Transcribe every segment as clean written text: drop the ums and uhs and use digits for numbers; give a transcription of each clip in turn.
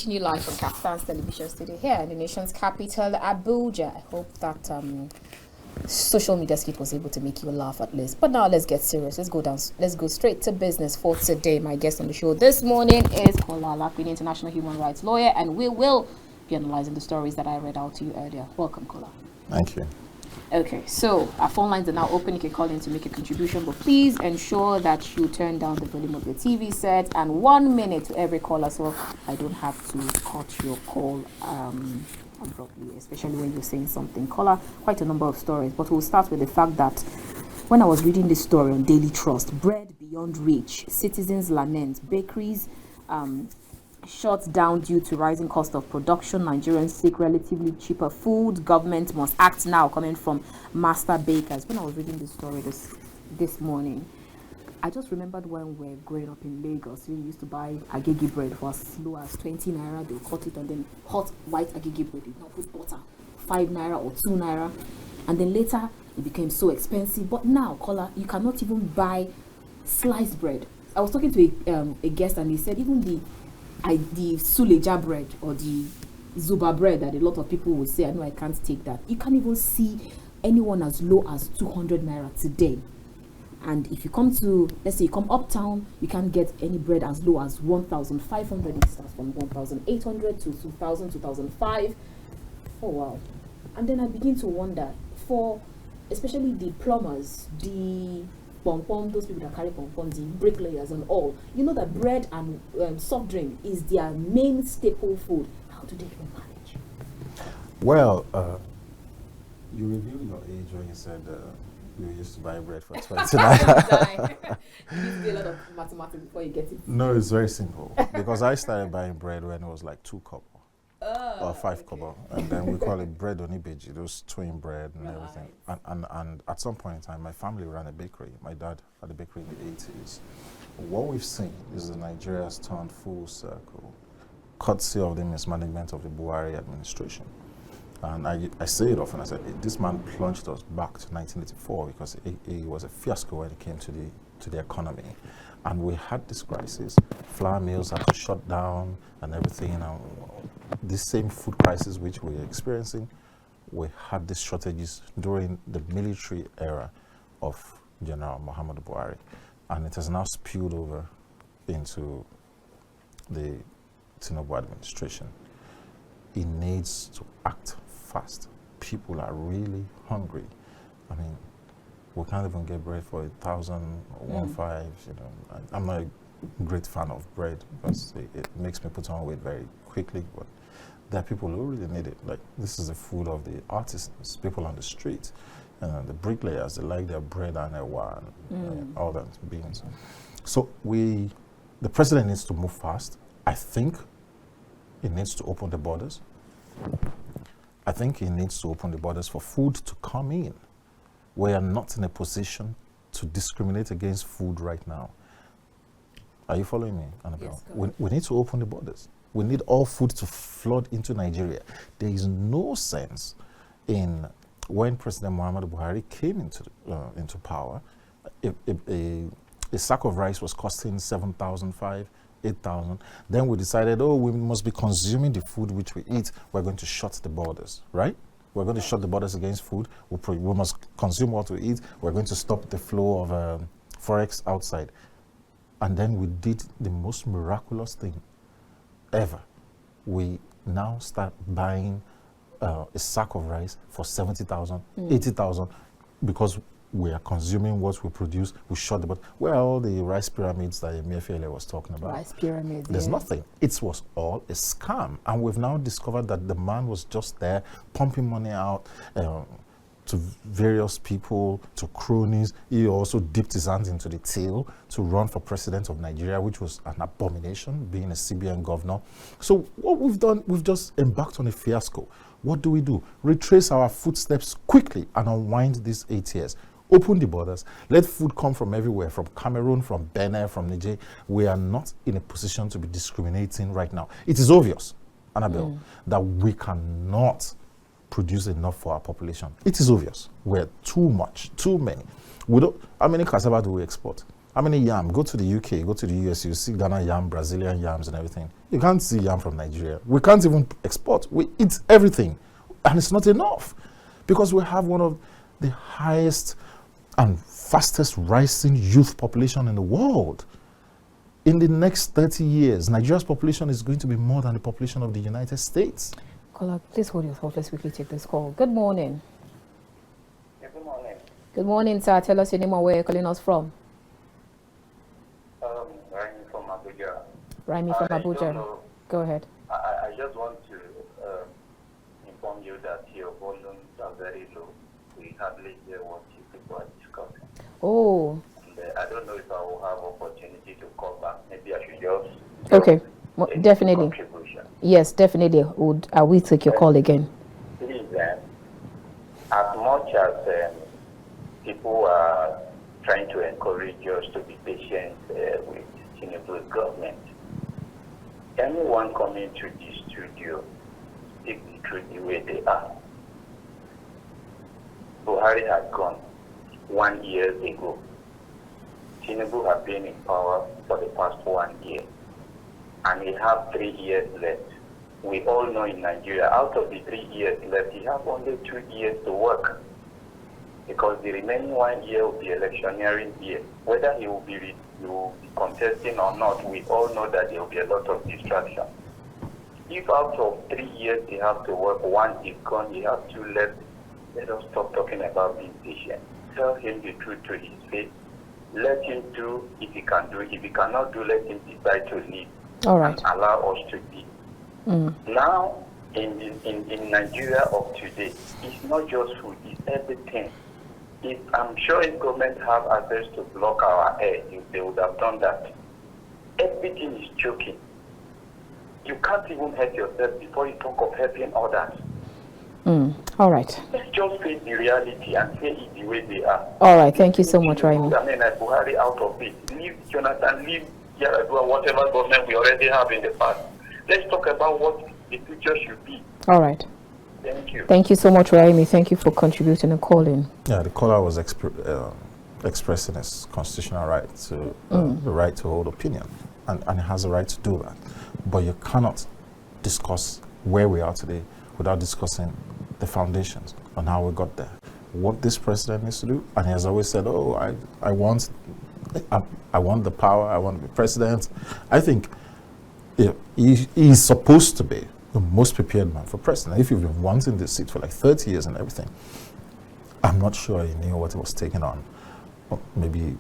You live from KAFTAN's television studio here in the nation's capital, Abuja. I hope that social media skit was able to make you laugh at least. But now let's get serious. Let's go straight to business for today. My guest on the show this morning is Kola, Apinni, international human rights lawyer, and we will be analyzing the stories that I read out to you earlier. Welcome, Kola. Thank you. Okay, so our phone lines are now open. You can call in to make a contribution, but please ensure that you turn down the volume of your TV set, and 1 minute to every caller, so I don't have to cut your call abruptly, especially when you're saying something. Caller, quite a number of stories, but we'll start with the fact that when I was reading this story on Daily Trust, bread beyond reach, citizens lament, bakeries shut down due to rising cost of production, Nigerians seek relatively cheaper food, government must act now, coming from master bakers. When I was reading this story this morning, I just remembered when we were growing up in Lagos, we used to buy agege bread for as low as 20 naira. They'll cut it, and then hot white agege bread, now put butter, 5 naira or 2 naira, and then later it became so expensive. But now, Kola, you cannot even buy sliced bread. I was talking to a guest, and he said even the Suleja bread or the Zuba bread that a lot of people will say, I know I can't take that. You can't even see anyone as low as 200 naira today. And if you come to, let's say you come uptown, you can't get any bread as low as 1,500. It starts from 1,800 to 2,000, 2,005. Oh wow. And then I begin to wonder, for especially the plumbers, the pom-pom, those people that carry pom-pom, the bricklayers and all, you know that bread and soft drink is their main staple food. How do they even manage? Well, you revealed your age when you said you used to buy bread for 29. You need to do a lot of mathematics before you get it. No, it's very simple. Because I started buying bread when it was like 2 kobo or 5 kobo. And then we call it bread onibeji, those twin bread and everything. And at some point in time, my family ran a bakery. My dad had a bakery in the 80s. What we've seen is that Nigeria has turned full circle, courtesy of the mismanagement of the Buhari administration. And I say it often, I said, this man plunged us back to 1984 because it was a fiasco when it came to the economy. And we had this crisis. Flour mills had to shut down and everything. You know, this same food crisis which we're experiencing, we had these shortages during the military era of General Muhammadu Buhari. And it has now spilled over into the Tinubu administration. It needs to act fast. People are really hungry. I mean, we can't even get bread for 1,000 or 1,500. You know, I'm not a great fan of bread because it makes me put on weight very quickly. But there are people who really need it. Like, this is the food of the artisans, people on the street, the bricklayers. They like their bread and their wine, all that beans. So the president needs to move fast. I think he needs to open the borders. I think he needs to open the borders for food to come in. We are not in a position to discriminate against food right now. Are you following me, Annabel? Yes, we need to open the borders. We need all food to flood into Nigeria. There is no sense in when President Muhammadu Buhari came into power, a sack of rice was costing 7,500, 8,000. Then we decided, we must be consuming the food which we eat. We're going to shut the borders, right? We're going to shut the borders against food. We must consume what we eat. We're going to stop the flow of forex outside. And then we did the most miraculous thing ever. We now start buying a sack of rice for 70,000, 80,000 because we are consuming what we produce. We shut the borders. Where are all the rice pyramids that Emefiele was talking about? Rice pyramids. There's nothing. It was all a scam. And we've now discovered that the man was just there pumping money out to various people, to cronies. He also dipped his hands into the till to run for president of Nigeria, which was an abomination, being a CBN governor. So what we've done, we've just embarked on a fiasco. What do? Retrace our footsteps quickly and unwind these 8 years. Open the borders. Let food come from everywhere, from Cameroon, from Benin, from Niger. We are not in a position to be discriminating right now. It is obvious, Annabel, that we cannot produce enough for our population. It is obvious. We're too much, too many. How many cassava do we export? How many yam? Go to the UK, go to the US, you see Ghana yam, Brazilian yams and everything. You can't see yam from Nigeria. We can't even export. We eat everything. And it's not enough because we have one of the highest and fastest rising youth population in the world. In the next 30 years, Nigeria's population is going to be more than the population of the United States. Kola, please hold your thought. Let's quickly take this call. Good morning. Yeah, good morning. Good morning, sir. Tell us your name and where you're calling us from. Raimi from Abuja. Raimi from Abuja. Go ahead. I just want to inform you that your volumes are very low. We hardly hear what you people are discussing. Oh. And, I don't know if I will have opportunity to call back. Maybe I should just... Okay. Well, definitely. Yes, definitely. I will take your call again. Please, as much as people are trying to encourage us to be patient with Tinubu's government, anyone coming to this studio speak the truth the way they are. Buhari had gone 1 year ago. Tinubu has been in power for the past 1 year, and he has 3 years left. We all know in Nigeria, out of the 3 years left, he has only 2 years to work, because the remaining 1 year will be electioneering year. Whether he will be contesting or not, we all know that there will be a lot of distraction. If out of 3 years he has to work, 1 is gone, he has 2 left, let us stop talking about being patient. Tell him the truth to his face. Let him do if he can do. If he cannot do, let him decide to leave. All right. And allow us to be. Now, in Nigeria of today, it's not just food, it's everything. I'm sure if government have access to block our air, they would have done that. Everything is choking. You can't even help yourself before you talk of helping others. All right. Let's just face the reality and say it the way they are. All right. Thank you so much, Raimi. I mean, Buhari out of it. Leave Jonathan, leave Yaradua, whatever government we already have in the past. Let's talk about what the future should be. All right. Thank you. Thank you so much, Raimi. Thank you for contributing and calling. Yeah, the caller was expressing his constitutional right to the right to hold opinion, and he has a right to do that. But you cannot discuss where we are today without discussing the foundations on how we got there, what this president needs to do. And he has always said, "Oh, I want the power. I want to be president." I think he is supposed to be the most prepared man for president. If you've been wanting this seat for like 30 years and everything, I'm not sure he knew what he was taking on. Or maybe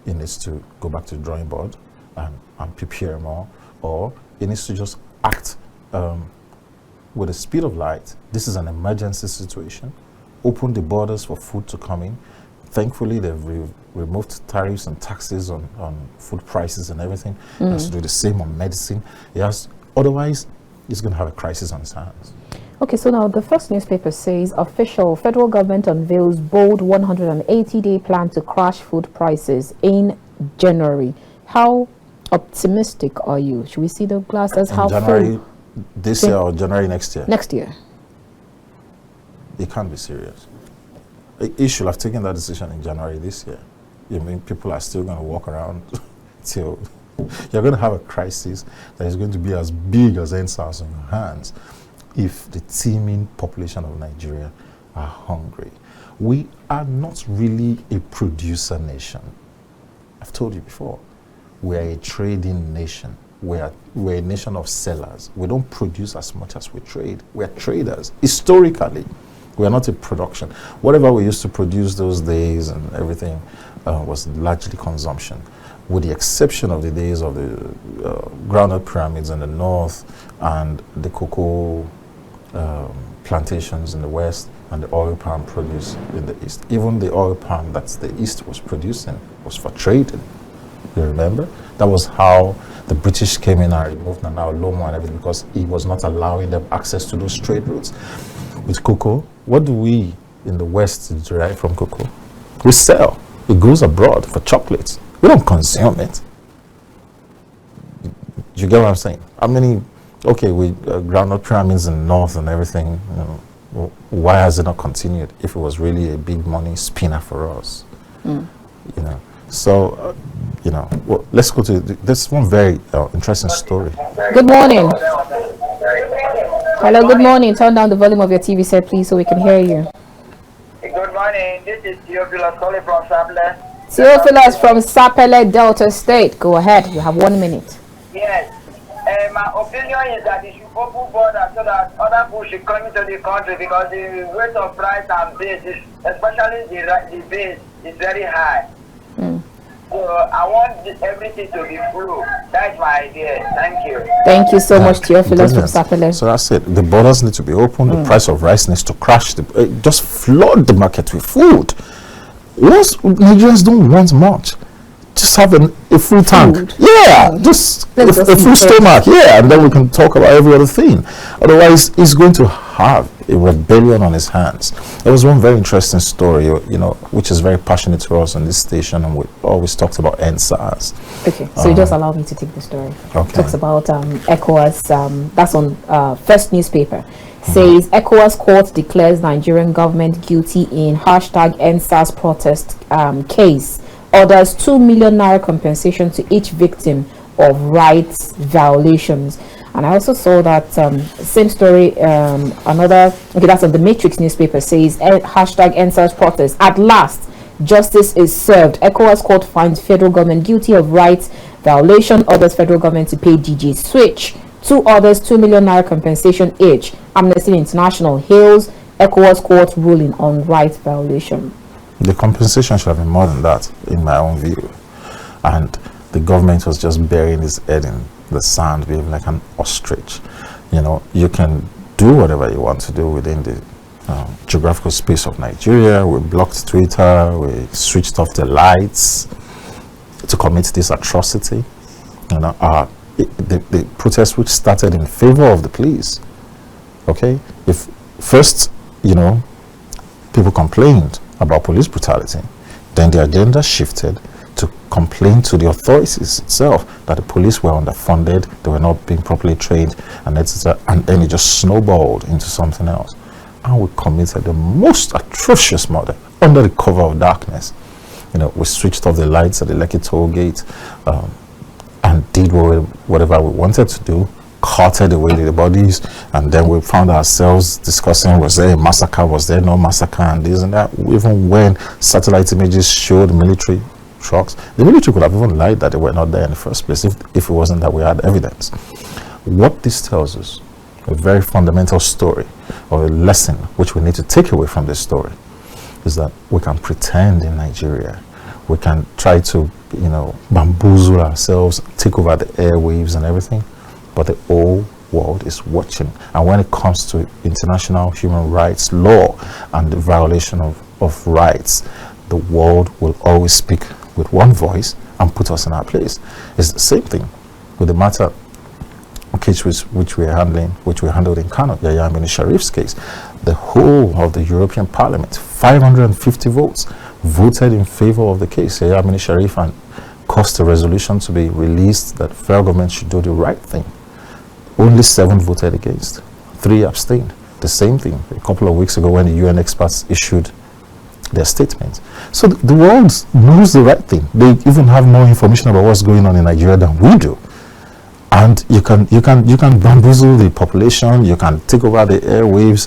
he needs to go back to the drawing board and prepare more, or he needs to just act with the speed of light. This is an emergency situation. Open the borders for food to come in. Thankfully, they've removed tariffs and taxes on food prices and everything. He has to do the same on medicine. Otherwise, he's going to have a crisis on his hands. Okay, so now the first newspaper says, official federal government unveils bold 180-day plan to crash food prices in January. How optimistic are you? Should we see the glass as half full? January this year or January next year? Next year. It can't be serious. He should have taken that decision in January this year. You mean people are still going to walk around till you're going to have a crisis that is going to be as big as NSAS on your hands if the teeming population of Nigeria are hungry. We are not really a producer nation. I've told you before. We are a trading nation. We're a nation of sellers. We don't produce as much as we trade. We're traders. Historically, we are not a production. Whatever we used to produce those days and everything was largely consumption, with the exception of the days of the groundnut pyramids in the north and the cocoa plantations in the west and the oil palm produce in the east. Even the oil palm that the east was producing was for trading. You remember? That was how the British came in and removed Nana Olomo and everything, because he was not allowing them access to those trade routes. With cocoa, what do we in the West derive from cocoa? We sell. It goes abroad for chocolates. We don't consume it. Do you get what I'm saying? How many, okay, we groundnut pyramids in the north and everything, why has it not continued if it was really a big money spinner for us? So you know, well, let's go to this one very interesting story. Good morning. Hello, good morning. Turn down the volume of your TV set, please, so we can hear you. Good morning. This is Theophilus calling from Sapele. Theophilus from Sapele, Delta State. Go ahead. You have 1 minute. Yes. My opinion is that they should open borders so that other people should come into the country, because the rate of price and base, especially the base, is very high. So I want everything to be full. That's my idea. Thank you. Thank you so much, Theophilus from Sapele. So that's it. The borders need to be open. The price of rice needs to crash. Just flood the market with food. Most Nigerians don't want much. Just have a full tank. Yeah, just a full stomach. Yeah, and then we can talk about every other thing. Otherwise, he's going to have a rebellion on his hands. There was one very interesting story, you know, which is very passionate to us on this station, and we always talked about NSAS. Okay, so you just allow me to take the story. Okay. Talks about ECOWAS, that's on first newspaper. Says ECOWAS court declares Nigerian government guilty in #NSAS protest case. Orders 2 million naira compensation to each victim of rights violations. And I also saw that same story, another, okay, that's on the Matrix newspaper, says #NSAS protest. At last, justice is served. ECOWAS court finds federal government guilty of rights violation, orders federal government to pay DG switch. 2 others, 2 million naira compensation each. Amnesty International hails ECOWAS court ruling on rights violation. The compensation should have been more than that, in my own view. And the government was just burying his head in the sand, being like an ostrich. You know, you can do whatever you want to do within the geographical space of Nigeria. We blocked Twitter, we switched off the lights to commit this atrocity. You know, the protest which started in favor of the police. Okay, if first, you know, people complained about police brutality, then the agenda shifted to complain to the authorities itself that the police were underfunded, they were not being properly trained, and etc. And then it just snowballed into something else, and we committed the most atrocious murder under the cover of darkness. You know, we switched off the lights at the Lekki toll gate, and did whatever we wanted to do, carted away the bodies, and then we found ourselves discussing, was there a massacre, was there no massacre, and this and that. Even when satellite images showed military trucks, the military could have even lied that they were not there in the first place if it wasn't that we had evidence. What this tells us, a very fundamental story, or a lesson which we need to take away from this story, is that we can pretend in Nigeria, we can try to, you know, bamboozle ourselves, take over the airwaves and everything, but the whole world is watching. And when it comes to international human rights law and the violation of rights, the world will always speak with one voice and put us in our place. It's the same thing with the matter case which we handled in Kano, Yahya Amini Sharif's case. The whole of the European Parliament, 550 votes, voted in favor of the case, Yahya Amini Sharif, and caused a resolution to be released that federal government should do the right thing. Only 7 voted against, 3 abstained. The same thing a couple of weeks ago when the UN experts issued their statement. So the world knows the right thing. They even have more information about what's going on in Nigeria than we do. And you can bamboozle the population. You can take over the airwaves.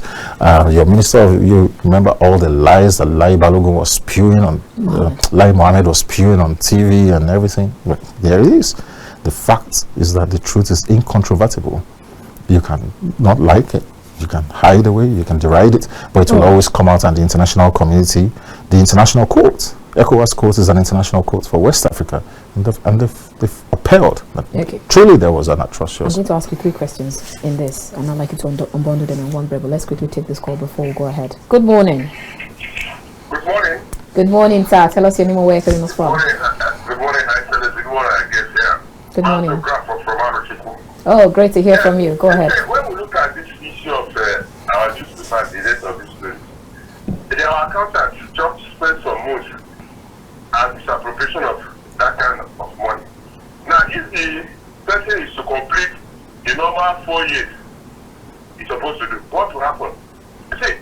Your minister, you remember all the lies that Lai Balogun was spewing on, Lai Mohammed was spewing on TV and everything. But there it is. The fact is that the truth is incontrovertible. You can not like it, you can hide away, you can deride it, but it will always come out, and the international community, the international court, ECOWAS court is an international court for West Africa, and they've upheld that. Okay. Truly there was an atrocious. I'm going to ask you 3 questions in this, and I'd like you to unbundle them in one breath, but let's quickly take this call before we go ahead. Good morning. Good morning. Good morning, sir. Tell us your name and where you're calling us from. Good morning, hi, fellas. Good morning, I guess, yeah. Good morning. From Oh, great to hear from you. Go ahead. When we look at this issue of our newspaper, the rest of this place, our accountant just spent some money and misappropriation of that kind of money. Now, if the person is to complete the normal 4 years he's supposed to do, what will happen? You see,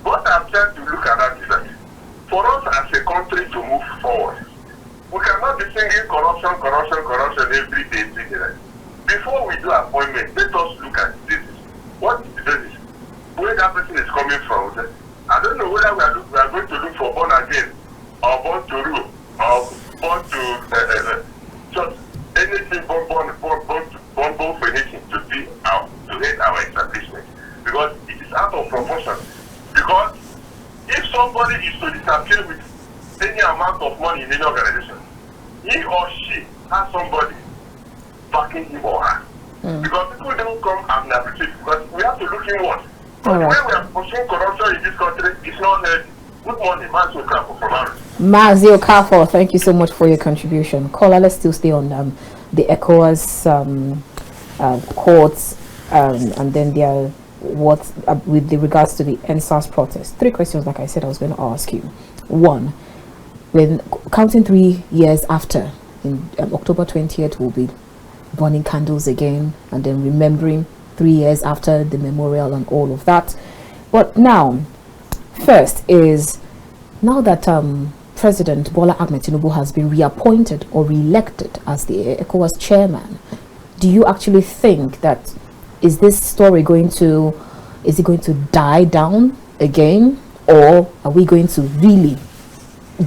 what I'm trying to look at that is that for us as a country to move forward, We cannot be singing corruption, corruption, corruption every day. Before we do appointment, let us look at this. What is the basis? Where that person is coming from? I don't know whether we are going to look for born again, or born to rule, or born to just anything born for anything to be to hate our establishment, because it is out of proportion. Because if somebody is to disappear with any amount of money in any organization, he or she has somebody backing him or her. Because people don't come and appreciate, because we have to look inward. But the way we are pursuing corruption in this country is not healthy. Good morning, Mazio Kafo from Paris. Mazio Kafo, thank you so much for your contribution. Kola, let's still stay on the ECOWAS courts and then their with regards to the NSAS protest. 3 questions, like I said, I was going to ask you. 1, when counting 3 years after, in October 20th, we'll be burning candles again and then remembering 3 years after the memorial and all of that. But now, first is, now that President Bola Ahmed Tinubu has been reappointed or re-elected as the ECOWAS chairman, do you actually think that is this story going to die down again, or are we going to really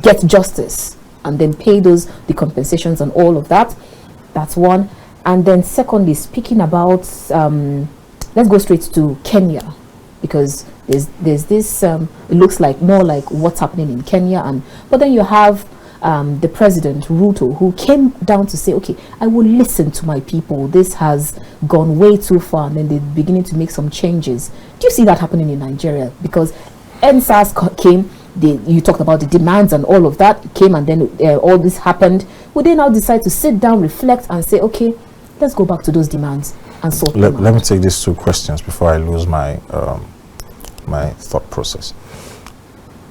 get justice and then pay the compensations and all of that? That's one. And then secondly, speaking about let's go straight to Kenya, because there's this it looks like more like what's happening in Kenya, but then you have the president Ruto, who came down to say, okay, I will listen to my people, this has gone way too far, and then they're beginning to make some changes. Do you see that happening in Nigeria? Because NSAS came, you talked about the demands and all of that came, and then all this happened. Would they now decide to sit down, reflect, and say, okay, let's go back to those demands and sort them out? Let me take these 2 questions before I lose my my thought process.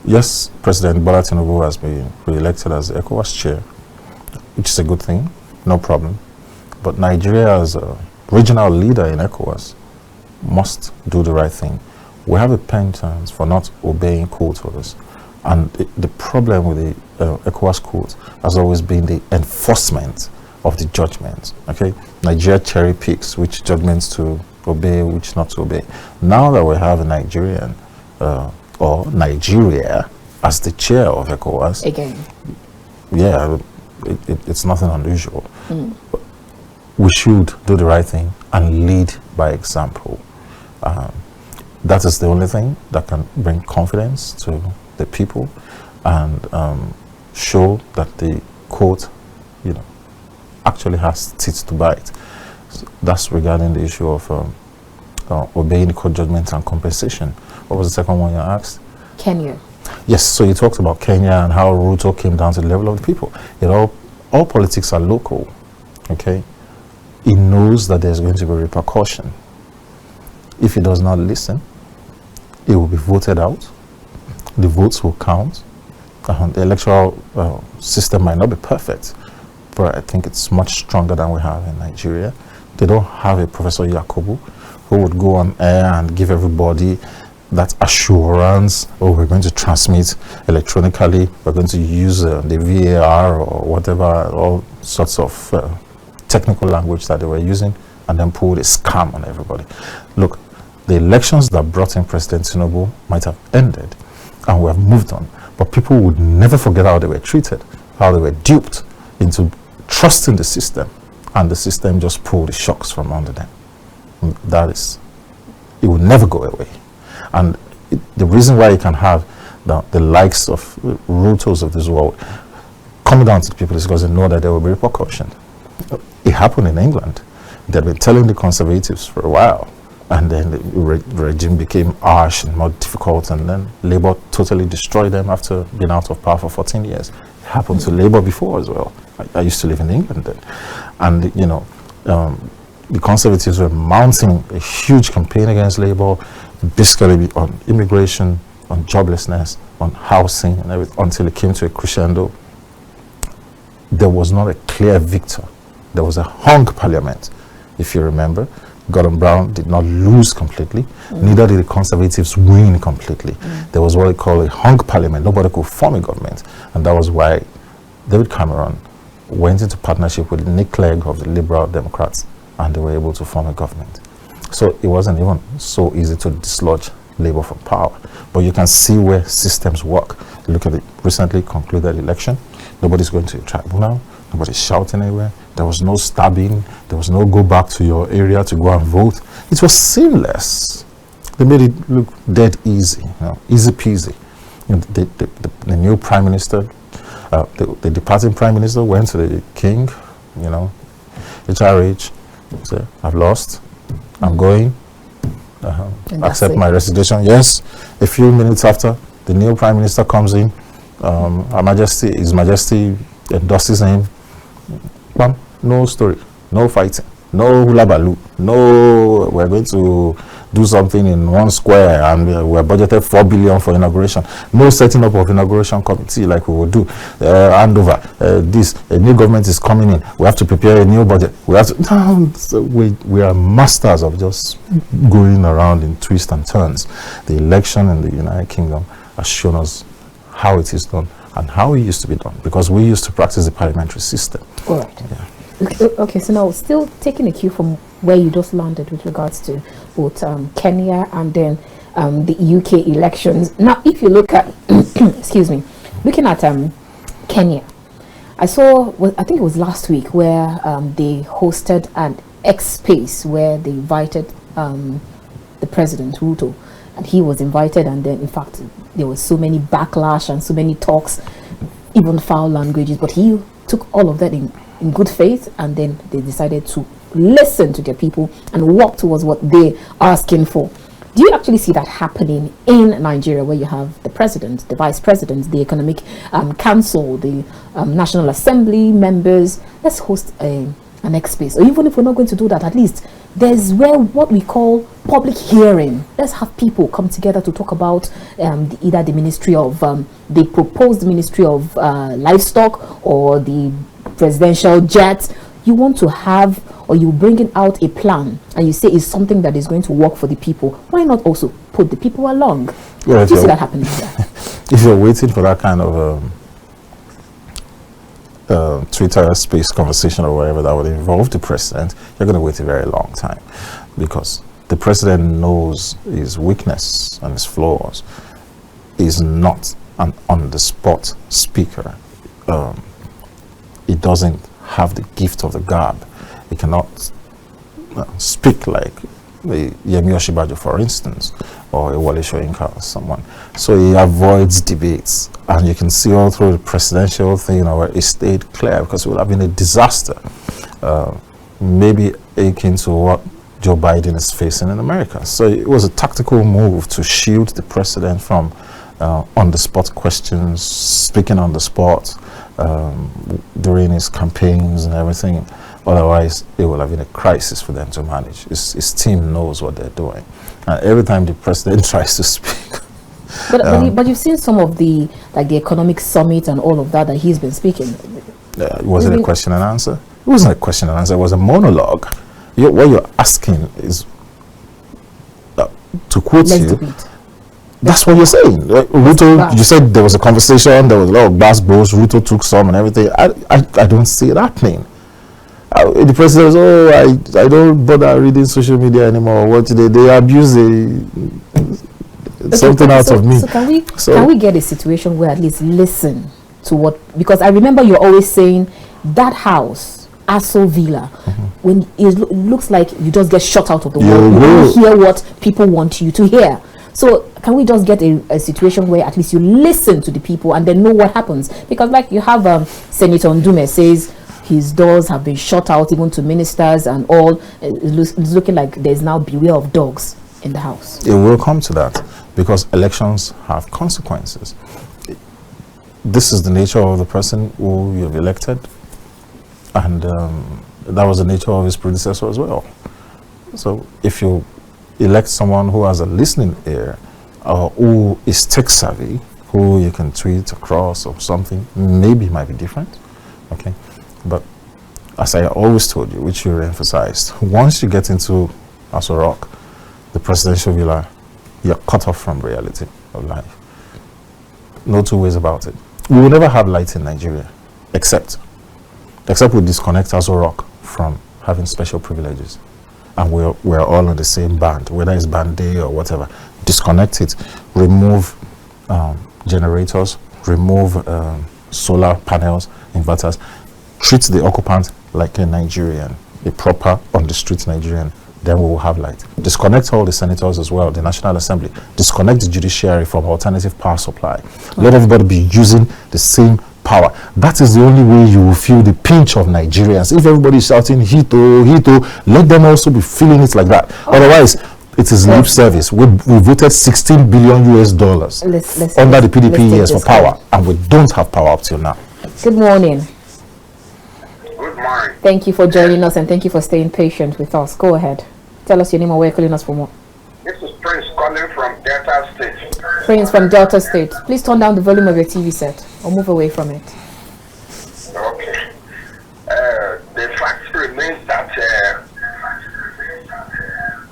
Yes, President Bola Tinubu has been re-elected as the ECOWAS chair, which is a good thing, no problem. But Nigeria, as a regional leader in ECOWAS, must do the right thing. We have a penitence for not obeying court orders. And the problem with the ECOWAS court has always been the enforcement of the judgments. Okay, Nigeria cherry picks which judgments to obey, which not to obey. Now that we have a Nigerian or Nigeria as the chair of ECOWAS, again, yeah, it's nothing unusual. But we should do the right thing and lead by example. That is the only thing that can bring confidence to the people and show that the court, actually has teeth to bite. So that's regarding the issue of obeying the court judgments and compensation. What was the second one you asked? Kenya. Yes, so you talked about Kenya and how Ruto came down to the level of the people. All politics are local, okay? He knows that there's going to be repercussion. If he does not listen, he will be voted out. The votes will count. The electoral system might not be perfect, but I think it's much stronger than we have in Nigeria. They don't have a Professor Yakubu who would go on air and give everybody that assurance, oh, we're going to transmit electronically, we're going to use the VAR or whatever, all sorts of technical language that they were using, and then pull a scam on everybody. Look, the elections that brought in President Tinubu might have ended and we have moved on, but people would never forget how they were treated, how they were duped into trusting the system, and the system just pulled the shocks from under them. It will never go away. And the reason why you can have the likes of Rutos of this world coming down to the people is because they know that there will be repercussion. It happened in England. They've been telling the Conservatives for a while, and then the regime became harsh and more difficult, and then Labour totally destroyed them after being out of power for 14 years. It happened to Labour before as well. I used to live in England then. And, the Conservatives were mounting a huge campaign against Labour, basically on immigration, on joblessness, on housing, and everything, until it came to a crescendo. There was not a clear victor. There was a hung parliament, if you remember. Gordon Brown did not lose completely, neither did the Conservatives win completely. There was what they call a hung parliament. Nobody could form a government, and that was why David Cameron went into partnership with Nick Clegg of the Liberal Democrats, and they were able to form a government. So it wasn't even so easy to dislodge Labour from power. But you can see where systems work. Look at the recently concluded election. Nobody's going to a tribunal. Nobody's shouting anywhere. There was no stabbing. There was no go back to your area to go and vote. It was seamless. They made it look dead easy, easy peasy. The new prime minister, the departing prime minister went to the king, HRH, said, I've lost, I'm going, accept my resignation. Yes, a few minutes after, the new prime minister comes in, His Majesty endorses him. Bam, no story, no fighting, no hula baloo, no we're going to do something in one square and we're budgeted 4 billion for inauguration. No setting up of inauguration committee like we would do. Handover, a new government is coming in. We have to prepare a new budget. We have to. So we are masters of just going around in twists and turns. The election in the United Kingdom has shown us how it is done and how it used to be done, because we used to practice the parliamentary system. All right. Yeah. Okay, so now still taking a cue from where you just landed with regards to both Kenya and then the UK elections. Now, if you look at, excuse me, looking at Kenya, I think it was last week where they hosted an X-Space where they invited the President, Ruto, and he was invited, and then in fact there was so many backlash and so many talks, even foul languages, but he took all of that in good faith, and then they decided to listen to their people and work towards what they are asking for. Do you actually see that happening in Nigeria, where you have the president, the vice president, the economic council, the National Assembly members? Let's host an X-Space, or even if we're not going to do that, at least there's where what we call public hearing. Let's have people come together to talk about either the ministry of the proposed ministry of livestock or the presidential jet. You want to have, or you bringing out a plan and you say it's something that is going to work for the people. Why not also put the people along? Yeah, do you see that happening? If you're waiting for that kind of Twitter space conversation or whatever that would involve the president, you're going to wait a very long time, because the president knows his weakness and his flaws. He's not an on-the-spot speaker. He doesn't have the gift of the gab. He cannot speak like Yemi Oshibajo, for instance, or a Wale Soyinka or someone. So he avoids debates, and you can see all through the presidential thing where he stayed clear, because it would have been a disaster, maybe akin to what Joe Biden is facing in America. So it was a tactical move to shield the president from on-the-spot questions, speaking on the spot during his campaigns and everything. Otherwise, it will have been a crisis for them to manage. His team knows what they're doing. And every time the president tries to speak. But you've seen some of the economic summit and all of that he's been speaking. Was it a question and answer? It wasn't a question and answer. It was a monologue. What you're asking is, to quote you, that's what you're saying. Ruto, you said there was a conversation, there was a lot of bass balls, Ruto took some and everything. I don't see it happening. The president says, I don't bother reading social media anymore. What they abuse something out of me. So can we get a situation where at least listen to what, because I remember you're always saying that house, Aso Villa, when it looks like you just get shut out of the world, you don't hear what people want you to hear. So can we just get a situation where at least you listen to the people and then know what happens? Because like you have Senator Ndume says his doors have been shut out even to ministers and all. It's looking like there's now beware of dogs in the house. It will come to that, because elections have consequences. This is the nature of the person who you've elected, and that was the nature of his predecessor as well. So if you elect someone who has a listening ear, or who is tech savvy, who you can tweet across or something, maybe it might be different. Okay, but as I always told you, which you emphasized, once you get into Aso Rock, the presidential villa, you're cut off from reality of life. No two ways about it. We will never have light in Nigeria. except we disconnect Aso Rock from having special privileges, and we're all on the same band, whether it's band A or whatever. Disconnect it, remove generators, remove solar panels, inverters, treat the occupant like a Nigerian, a proper on the street Nigerian, then we will have light. Disconnect all the senators as well, the National Assembly. Disconnect the judiciary from alternative power supply. Let everybody be using the same power. That is the only way you will feel the pinch of Nigerians. If everybody is shouting Hito, Hito, let them also be feeling it like that. Otherwise, it is lip service. We voted $16 billion under the PDP years for power, and we don't have power up till now. Good morning. Good morning. Thank you for joining us, and thank you for staying patient with us. Go ahead. Tell us your name and where you're calling us from. This is Prince calling from Delta State. Prince from Delta State. Please turn down the volume of your TV set or move away from it. Okay. The fact remains that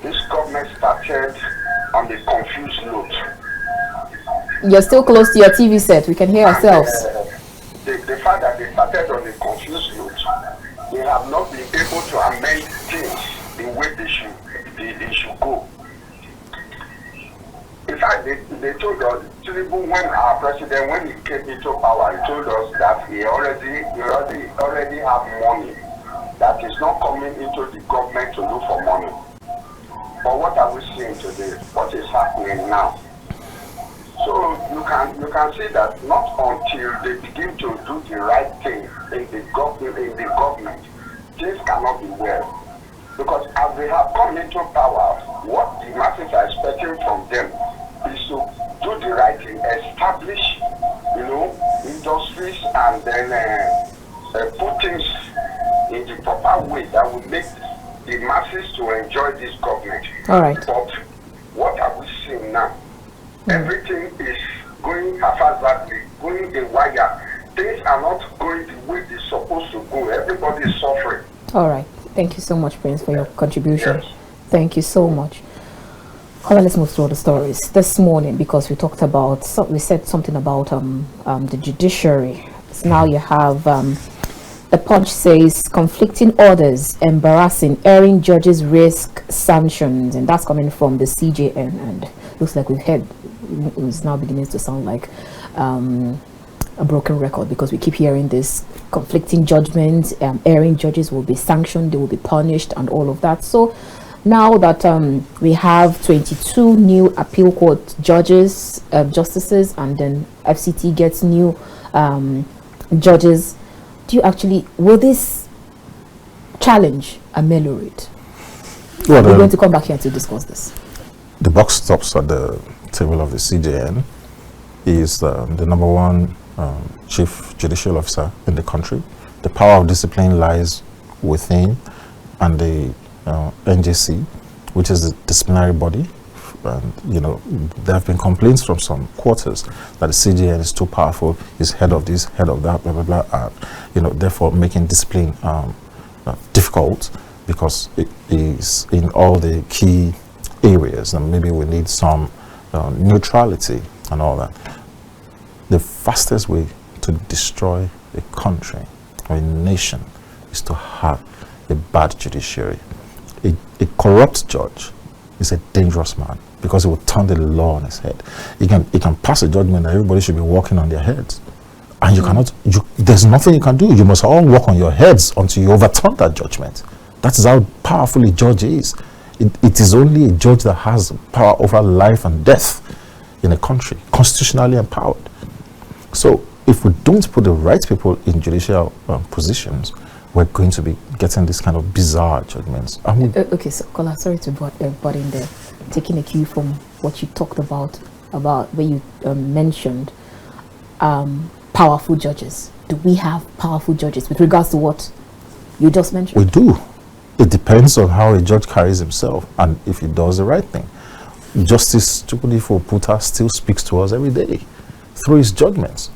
this government started on the confused note. You're still close to your TV set. We can hear ourselves. The fact that they started on the confused note, they have not been able to amend things the way they should go. In fact, they told us, even when our president, when he came into power, he told us that he already have money that is not coming into the government to look for money. But what are we seeing today? What is happening now? So you can see that not until they begin to do the right thing in the government, things cannot be well. Because as they have come into power, what the masses are expecting from them is to do the right thing, establish, industries, and then put things in the proper way that will make the masses to enjoy this government. All right. But what are we seeing now? Everything is going haphazardly, going the wire. Things are not going the way they're supposed to go. Everybody is suffering. All right. Thank you so much, Prince, for your contribution. Yes. Thank you so much. Kola, let's move through the stories this morning, because we talked about, we said something about the judiciary. So now you have the Punch says conflicting orders, embarrassing, erring judges risk sanctions, and that's coming from the CJN, and looks like we've heard it's now beginning to sound like a broken record, because we keep hearing this conflicting judgments, erring judges will be sanctioned, they will be punished, and all of that. So now that we have 22 new appeal court judges, justices, and then FCT gets new judges, will this challenge ameliorate? Well, we're going to come back here to discuss this. The box stops at the table of the CJN. He is the number one chief judicial officer in the country. The power of discipline lies with him and the NJC, which is the disciplinary body. And there have been complaints from some quarters that the CJN is too powerful, is head of this, head of that, blah blah blah, therefore making discipline difficult, because it is in all the key areas, and maybe we need some neutrality and all that. The fastest way to destroy a country or a nation is to have a bad judiciary. A corrupt judge is a dangerous man, because it will turn the law on his head. He can pass a judgment that everybody should be walking on their heads, and you cannot. There's nothing you can do. You must all walk on your heads until you overturn that judgment. That is how powerful a judge is. It is only a judge that has power over life and death in a country, constitutionally empowered. So if we don't put the right people in judicial positions, we're going to be getting this kind of bizarre judgments. Okay, so Kola, sorry to butt in there. Taking a cue from what you talked about where you mentioned powerful judges. Do we have powerful judges with regards to what you just mentioned? We do. It depends on how a judge carries himself and if he does the right thing. Justice Chukwudifo Puta still speaks to us every day through his judgments.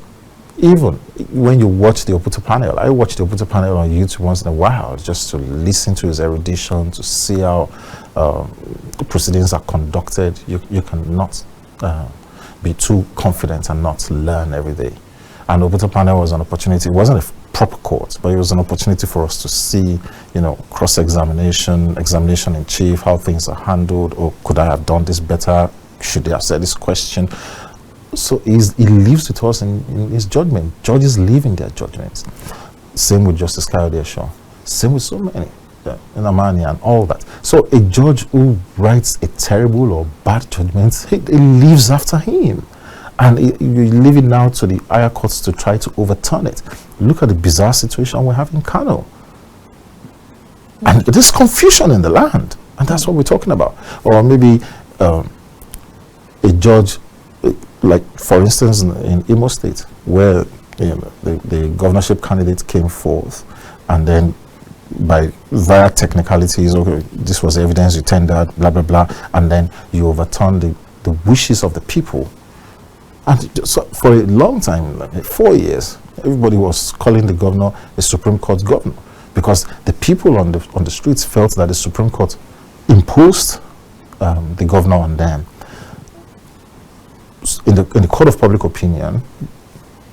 Even when you watch the Oputa panel, I watch the Oputa panel on YouTube once in a while just to listen to his erudition, to see how the proceedings are conducted. You cannot be too confident and not learn every day. And the Oputa panel was an opportunity. It wasn't proper court, but it was an opportunity for us to see, cross-examination, examination in chief, how things are handled, or could I have done this better? Should they have said this question? So he lives with us in his judgment. Judges live in their judgments. Same with Justice Kayode Shaw. Same with so many, Amani and all that. So a judge who writes a terrible or bad judgment, it lives after him. And you're leaving now to the higher courts to try to overturn it. Look at the bizarre situation we have in Kano. And there's confusion in the land. And that's what we're talking about. Or maybe a judge, like for instance in Imo State, where the governorship candidate came forth, and then via technicalities, okay, this was evidence you tendered, blah, blah, blah, and then you overturn the wishes of the people. And so for a long time, like 4 years, everybody was calling the governor a Supreme Court governor, because the people on the streets felt that the Supreme Court imposed the governor on them. In the court of public opinion,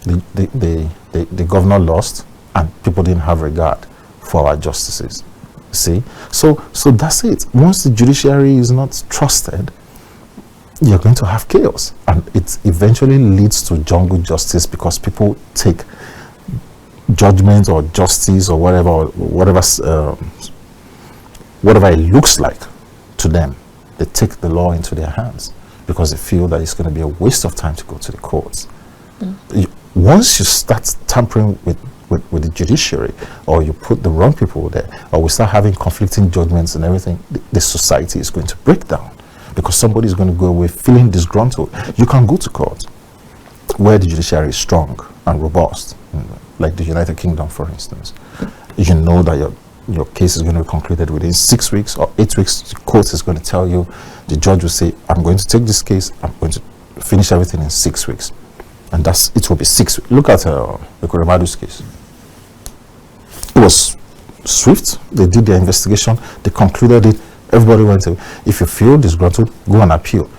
the governor lost, and people didn't have regard for our justices. See, so that's it. Once the judiciary is not trusted, you're going to have chaos, and it eventually leads to jungle justice, because people take judgment or justice or whatever it looks like to them. They take the law into their hands because they feel that it's going to be a waste of time to go to the courts. Once you start tampering with the judiciary, or you put the wrong people there, or we start having conflicting judgments and everything, the society is going to break down, because somebody is going to go away feeling disgruntled. You can go to court where the judiciary is strong and robust, like the United Kingdom, for instance. You know that your case is going to be concluded within 6 weeks or 8 weeks. The court is going to tell you, the judge will say, I'm going to take this case, I'm going to finish everything in 6 weeks. And it will be 6 weeks. Look at the Kuremadu's case. It was swift. They did their investigation. They concluded it. Everybody went away. If you feel disgruntled, go and appeal.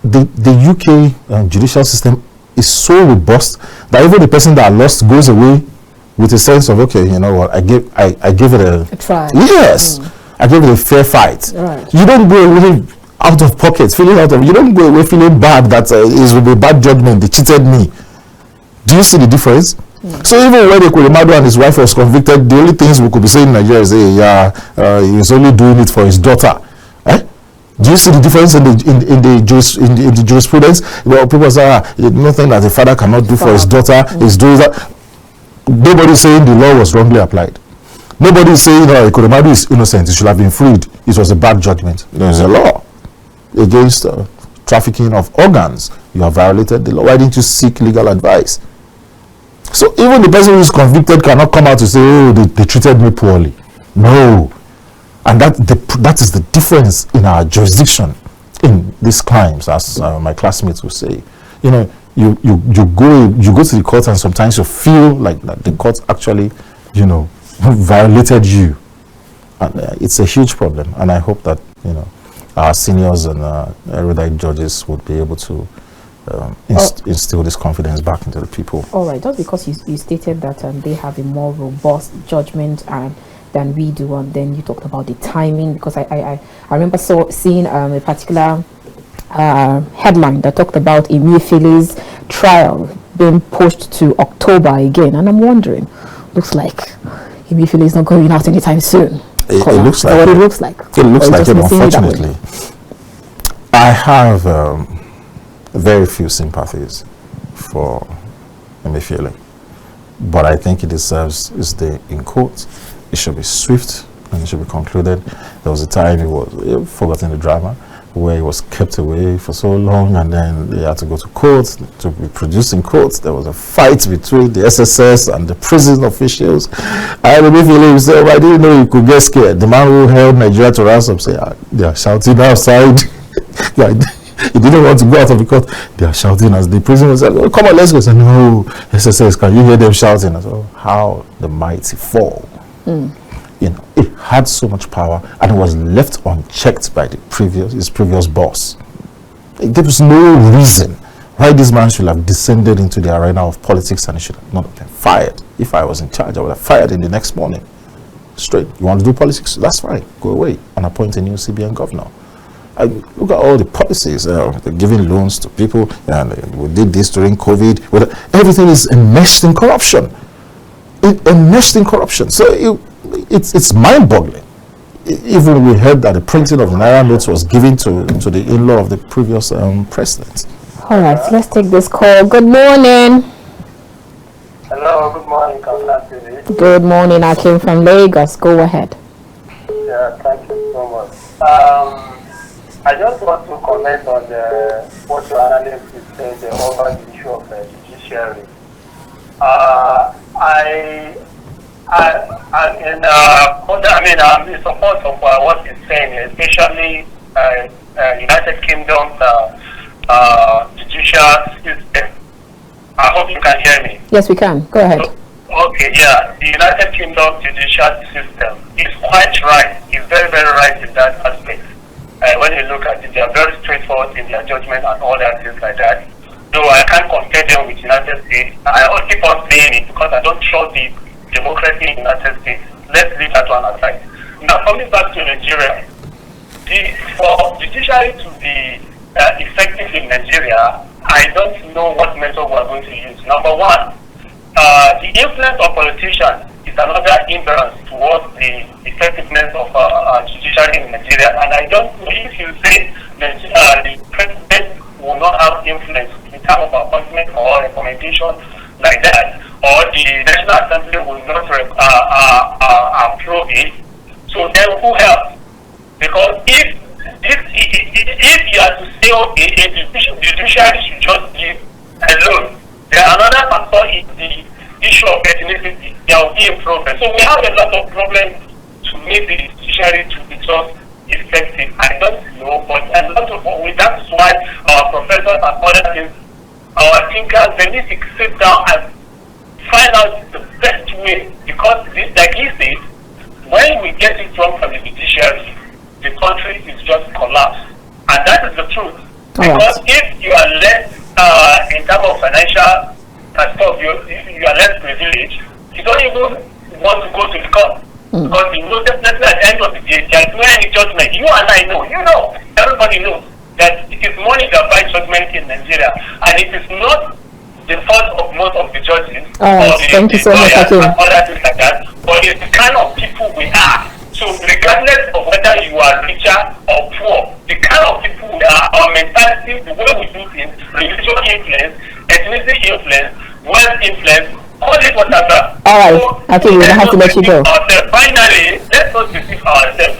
The UK judicial system is so robust that even the person that lost goes away with a sense of, okay, you know what, I gave it a try. Yes, I gave it a fair fight. Right. You don't go away out of pocket, you don't go away feeling bad that it will be bad judgment, they cheated me. Do you see the difference? So even when Ekwulemadu and his wife was convicted, the only things we could be saying in Nigeria is, hey, he's only doing it for his daughter. Do you see the difference in the jurisprudence? Well, people say, nothing that the father cannot do for his daughter is doing that. Nobody is saying the law was wrongly applied. Nobody is saying Ekwulemadu is innocent, he should have been freed. It was a bad judgment. There is a law against trafficking of organs. You have violated the law. Why didn't you seek legal advice? So even the person who is convicted cannot come out to say, oh, they treated me poorly. No. And that is the difference in our jurisdiction in these crimes, as my classmates will say. You know, you go to the court, and sometimes you feel like that the court actually, violated you. And it's a huge problem. And I hope that, our seniors and erudite judges would be able to instill this confidence back into the people. All right, just because you stated that they have a more robust judgment than we do, and then you talked about the timing, because I remember seeing a particular headline that talked about Emefiele's trial being pushed to October again, and I'm wondering, looks like Emefiele is not going out anytime soon. It looks like it looks like. It looks like it, unfortunately. I have very few sympathies for Emefiele, but I think he deserves his day in court. It should be swift and it should be concluded. There was a time he forgotten the drama where he was kept away for so long, and then they had to go to court to be produced in court. There was a fight between the SSS and the prison officials. I Emefiele said, I didn't know you could get scared. The man who held Nigeria to ransom said, they are shouting outside. He didn't want to go out of the court. They are shouting as the prison was like, oh, come on, let's go. I said, no, SSS, can you hear them shouting? I said, oh, how the mighty fall. It had so much power, and it was left unchecked by his previous boss. There was no reason Why this man should have descended into the arena of politics and he should have not been fired. If I was in charge, I would have fired him the next morning. Straight. You want to do politics? That's fine. Go away and appoint a new CBN governor. Look at all the policies. They're giving loans to people. And we did this during COVID. Everything is enmeshed in corruption. Enmeshed in corruption. So it's mind-boggling. Even we heard that the printing of the naira notes was given to the in-law of the previous president. All right, let's take this call. Good morning. Hello, good morning, KAFTAN. Good morning. I came from Lagos. Go ahead. Yeah, thank you so much. I just want to comment on what your analyst is saying over the issue of judiciary. I'm in support of what he's saying, especially United Kingdom's judicial system. I hope you can hear me. Yes, we can. Go ahead. Okay, yeah. The United Kingdom judicial system is quite right. It's very, very right in that aspect. When you look at it, they are very straightforward in their judgment and all that things like that. Though I can't compare them with United States. I also keep on saying it because I don't trust the democracy in the United States. Let's leave that one aside. Now, coming back to Nigeria, for judiciary to be effective in Nigeria, I don't know what method we are going to use. Number one, the influence of politicians is another hindrance towards the effectiveness of judiciary in Nigeria. And I don't know if you say that the president will not have influence in terms of appointment or recommendation like that, or the National Assembly will not approve it. So then who else? Because if you are to say, okay, the judiciary should just give alone, there are another factor is the issue of ethnicity. There will be a problem. So we have a lot of problems to make the judiciary to be just effective. I don't know, but that's why our professors and other things, our thinkers, they need to sit down and find out the best way. Because, like he said, when we get it wrong from the judiciary, the country is just collapsed. And that is the truth. Because if you are less, in terms of financial stuff, you are less privileged, you don't even want to go to the court. Because you know definitely at the end of the day, there is no any judgment. You and I know, everybody knows that it is money that buys judgment in Nigeria. And it is not the fault of most of the judges. Thank you so much, Hakeem. Other things like that. But it's the kind of people we are. So regardless of whether you are richer or poor, the kind of people we are, our mentality, the way we do things, religious influence, ethnicity influence, wealth influence, call it whatever. All right, okay, we'll have to let you go. Finally, let's not deceive ourselves.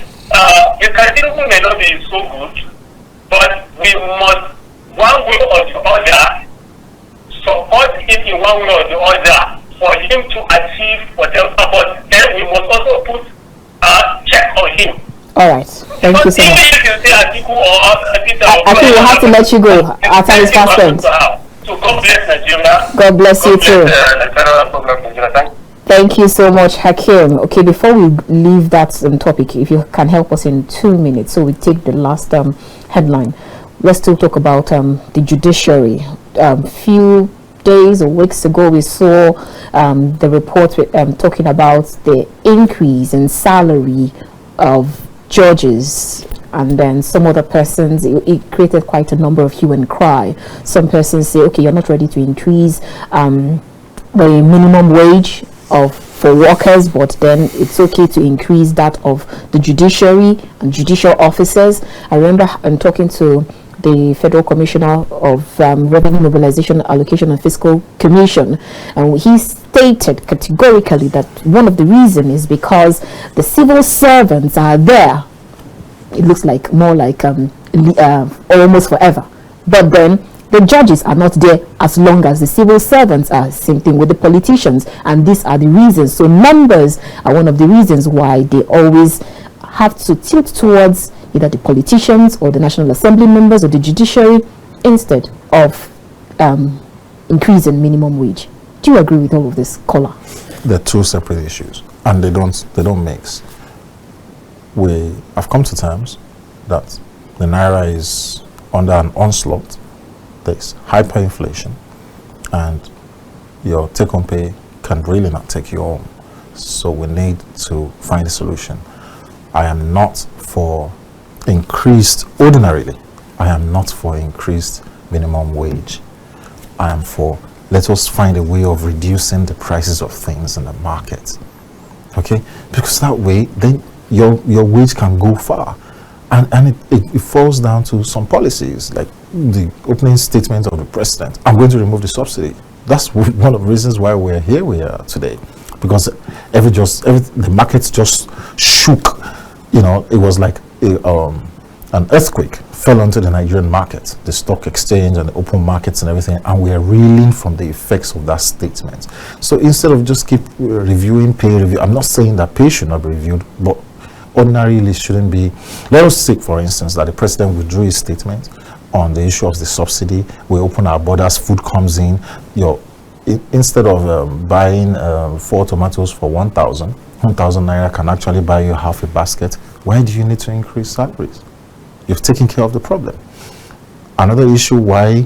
The criteria may not be so good, but we must, one way or the other, support him in one way or the other for him to achieve whatever. But then we must also put check on him. All right. Thank you so much. I think we'll have to let you go. Our time is fast spent. So God bless Nigeria. God bless you too. Thank you so much, Hakeem. Okay, before we leave that topic, if you can help us in 2 minutes, so we take the last headline. Let's still talk about the judiciary. Few days or weeks ago, we saw the report talking about the increase in salary of judges, and then some other persons, it created quite a number of hue and cry. Some persons say, okay, you're not ready to increase the minimum wage for workers, but then it's okay to increase that of the judiciary and judicial officers. I remember talking to the Federal Commissioner of Revenue Mobilization, Allocation and Fiscal Commission, and he stated categorically that one of the reasons is because the civil servants are there. It looks like more like almost forever, but then the judges are not there as long as the civil servants are. Same thing with the politicians, and these are the reasons. So numbers are one of the reasons why they always have to tilt towards either the politicians or the National Assembly members or the judiciary instead of increasing minimum wage. Do you agree with all of this, Kola? They're two separate issues, and they don't mix. We have come to terms that the naira is under an onslaught, there's hyperinflation, and your take-home pay can really not take you home. So we need to find a solution. I am not for increased, ordinarily, I am not for increased minimum wage. I am for, let us find a way of reducing the prices of things in the market. Okay? Because that way, then your wage can go far. And it falls down to some policies, like the opening statement of the president. I'm going to remove the subsidy. That's one of the reasons why we're here we are today, because the markets just shook. You know, it was like an earthquake fell onto the Nigerian market, the stock exchange and the open markets and everything, and we are reeling from the effects of that statement. So instead of just keep reviewing pay review, I'm not saying that pay should not be reviewed, but ordinarily it shouldn't be. Let us say, for instance, that the president withdrew his statement on the issue of the subsidy. We open our borders, food comes in. Instead of buying 4 tomatoes for 1,000 naira can actually buy you half a basket. Why do you need to increase salaries? You've taken care of the problem. Another issue why,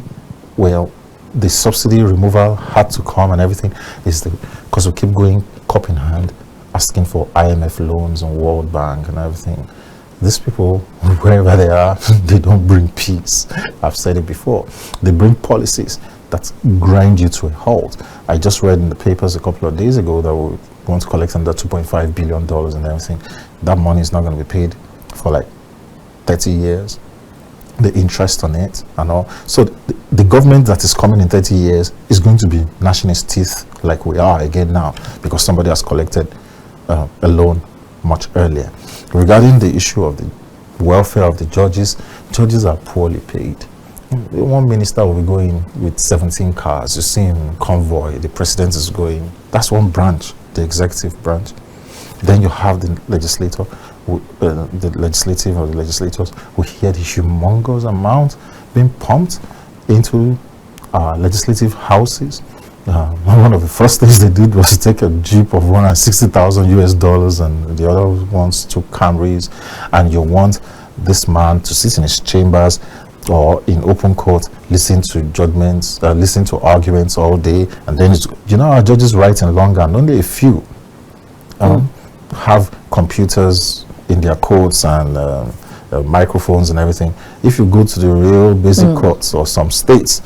well, the subsidy removal had to come and everything is because we keep going cup in hand, asking for IMF loans and World Bank and everything. These people, wherever they are, they don't bring peace. I've said it before. They bring policies that grind you to a halt. I just read in the papers a couple of days ago that we want to collect under $2.5 billion and everything. That money is not going to be paid for like 30 years. The interest on it and all. So the government that is coming in 30 years is going to be gnashing its teeth like we are again now, because somebody has collected a loan much earlier. Regarding the issue of the welfare of the judges are poorly paid. One minister will be going with 17 cars. You see him in convoy. The president is going. That's one branch, the executive branch. Then you have the legislator, the legislative or the legislators who hear the humongous amount being pumped into legislative houses. One of the first things they did was to take a jeep of $160,000 and the other ones took Camrys, and you want this man to sit in his chambers or in open court, listen to judgments, listen to arguments all day, and then our judges write in longhand. Only a few have computers in their courts and microphones and everything. If you go to the real basic courts or some states,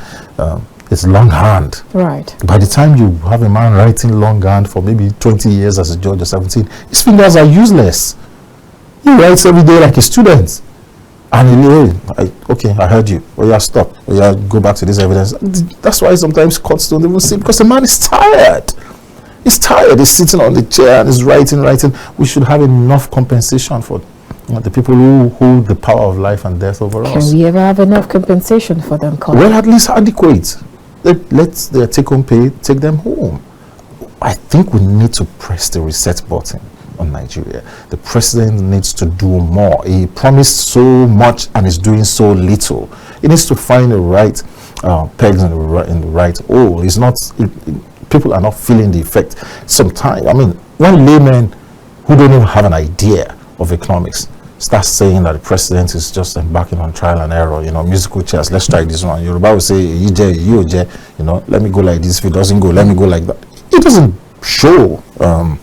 it's longhand. Right. By the time you have a man writing longhand for maybe 20 years as a judge or 17, his fingers are useless. He writes every day like a student. And I heard you. Oh yeah, stop. Oh yeah, go back to this evidence. That's why sometimes courts don't even see, because the man is tired. He's tired. He's sitting on the chair and he's writing. We should have enough compensation for the people who hold the power of life and death over us. Can we ever have enough compensation for them, Kola? Well, at least adequate. Let their take-home pay take them home. I think we need to press the reset button on Nigeria. The president needs to do more. He promised so much and is doing so little. He needs to find the right pegs in the right hole. It's not. People are not feeling the effect. Sometimes, I mean, when laymen who don't even have an idea of economics start saying that the president is just embarking on trial and error, musical chairs, let's try this one. Yoruba will say, let me go like this. If it doesn't go, let me go like that. It doesn't show a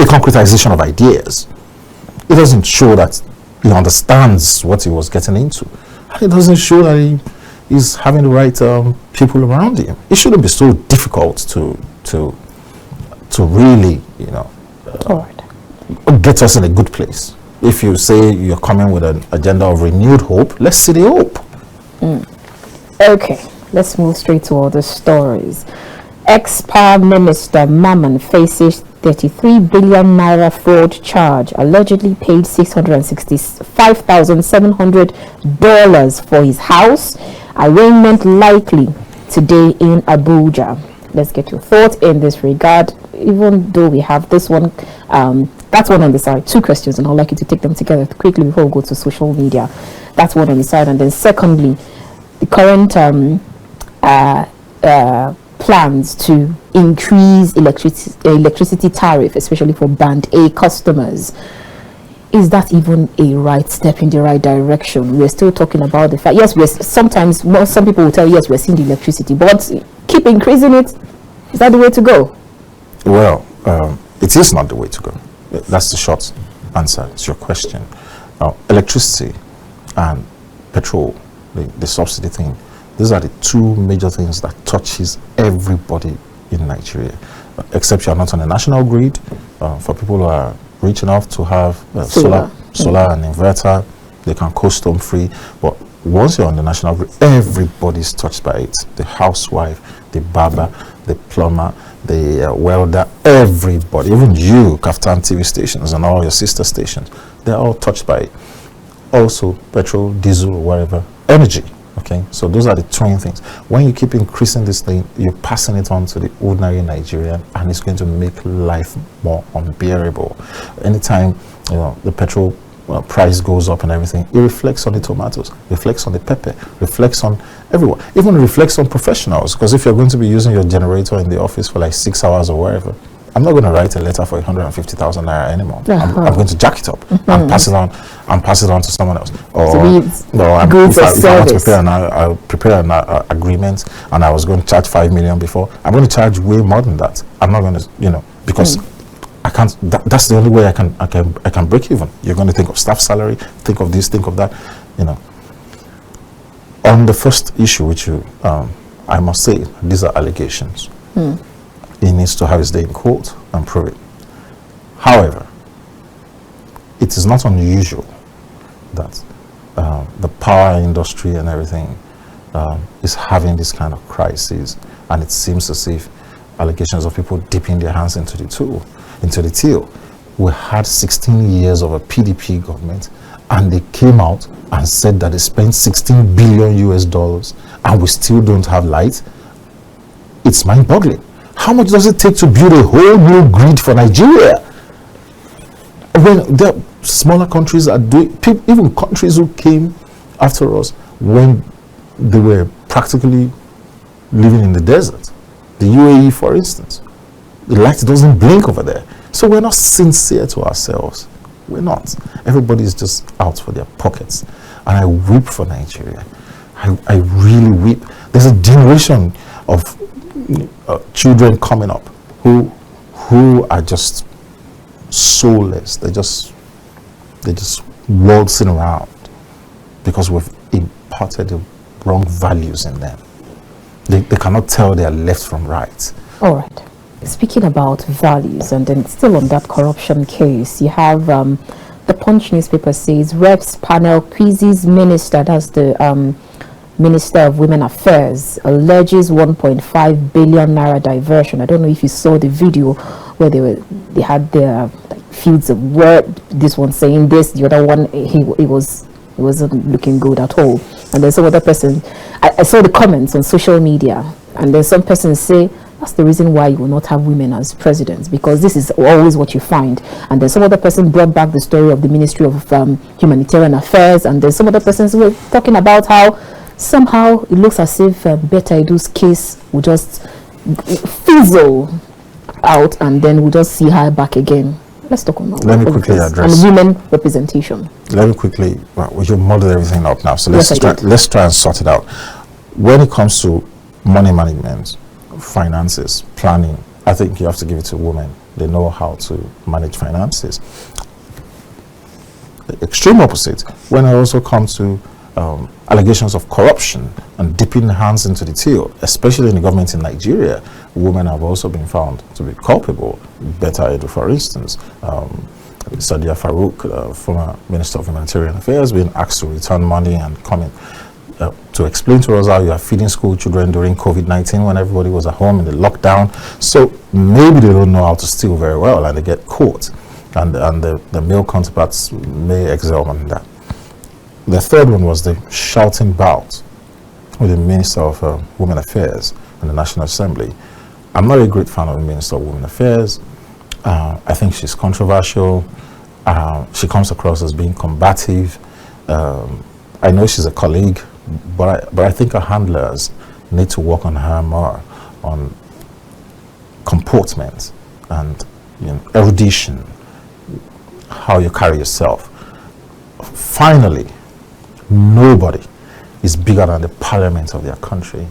concretization of ideas. It doesn't show that he understands what he was getting into. And it doesn't show that he is having the right people around him. It shouldn't be so difficult to really, get us in a good place. If you say you're coming with an agenda of renewed hope, let's see the hope. Okay, let's move straight to other stories. Ex-Power Minister Mamon faces 33 billion naira fraud charge, allegedly paid $665,700 for his house. Arraignment likely today in Abuja. Let's get your thoughts in this regard, even though we have this one, that's one on the side. 2 questions, and I'd like you to take them together quickly before we go to social media. That's one on the side. And then secondly, the current plans to increase electricity tariff, especially for Band A customers. is that even a right step in the right direction? We're still talking about the fact, yes, sometimes some people will tell you, yes, we're seeing the electricity, but keep increasing it. Is that the way to go? Well, it is not the way to go. That's the short answer to your question. Electricity and petrol, the subsidy thing, these are the two major things that touches everybody in Nigeria, except you are not on the national grid. For people who are rich enough to have solar and inverter, they can coast home free. But once you're on the national grid, everybody's touched by it. The housewife, the barber, the plumber, the welder, everybody, even you, KAFTAN TV stations and all your sister stations, they're all touched by it. Also, petrol, diesel, whatever, energy. Okay, so those are the twin things. When you keep increasing this thing, you're passing it on to the ordinary Nigerian, and it's going to make life more unbearable. Anytime the petrol price goes up and everything, it reflects on the tomatoes, reflects on the pepper, reflects on everyone, even reflects on professionals. Because if you're going to be using your generator in the office for like 6 hours or wherever, I'm not going to write a letter for 150,000 naira anymore. I'm going to jack it up and pass it on to someone else. Or if I want to prepare an agreement, and I was going to charge 5 million before, I'm going to charge way more than that. I'm not going to, because I can't. That's the only way I can break even. You're going to think of staff salary, think of this, think of that. On the first issue, which I must say, these are allegations. He needs to have his day in court and prove it. However, it is not unusual that the power industry and everything is having this kind of crisis, and it seems as if allegations of people dipping their hands into the till. We had 16 years of a PDP government, and they came out and said that they spent $16 billion US, and we still don't have light. It's mind-boggling. How much does it take to build a whole new grid for Nigeria? When there are smaller countries that do it, even countries who came after us when they were practically living in the desert. The UAE, for instance. The light doesn't blink over there. So we're not sincere to ourselves. We're not. Everybody's just out for their pockets. And I weep for Nigeria. I really weep. There's a generation of children coming up who are just soulless. They're just waltzing around because we've imparted the wrong values in them. They cannot tell their left from right. All right. Speaking about values, and then still on that corruption case, you have the Punch newspaper says Reps panel quizzes minister, that's the Minister of Women Affairs, alleges 1.5 billion naira diversion. I don't know if you saw the video where they had their fields of word. This one saying this, the other one it wasn't looking good at all. And then some other person, I saw the comments on social media, and then some persons say that's the reason why you will not have women as presidents, because this is always what you find. And then some other person brought back the story of the Ministry of Humanitarian Affairs, and then some other persons were talking about how somehow it looks as if Betta Edu's case will just fizzle out, and then we'll just see her back again. Let's talk about Let me quickly address and women representation. Let me quickly. We should model everything up now. So let's try and sort it out. When it comes to money management, finances, planning, I think you have to give it to women. They know how to manage finances. The extreme opposite, when it also comes to allegations of corruption and dipping hands into the till, especially in the government in Nigeria, women have also been found to be culpable. Betta Edu, for instance, Sadiya Farouk, former Minister of Humanitarian Affairs, being asked to return money and coming to explain to us how you are feeding school children during COVID-19 when everybody was at home in the lockdown. So maybe they don't know how to steal very well, and they get caught, and the male counterparts may excel on that. The third one was the shouting bout with the Minister of Women Affairs in the National Assembly. I'm not a great fan of the Minister of Women Affairs. I think she's controversial. She comes across as being combative. I know she's a colleague, but I think her handlers need to work on her more on comportment and erudition. how you carry yourself. Finally, nobody is bigger than the parliament of their country.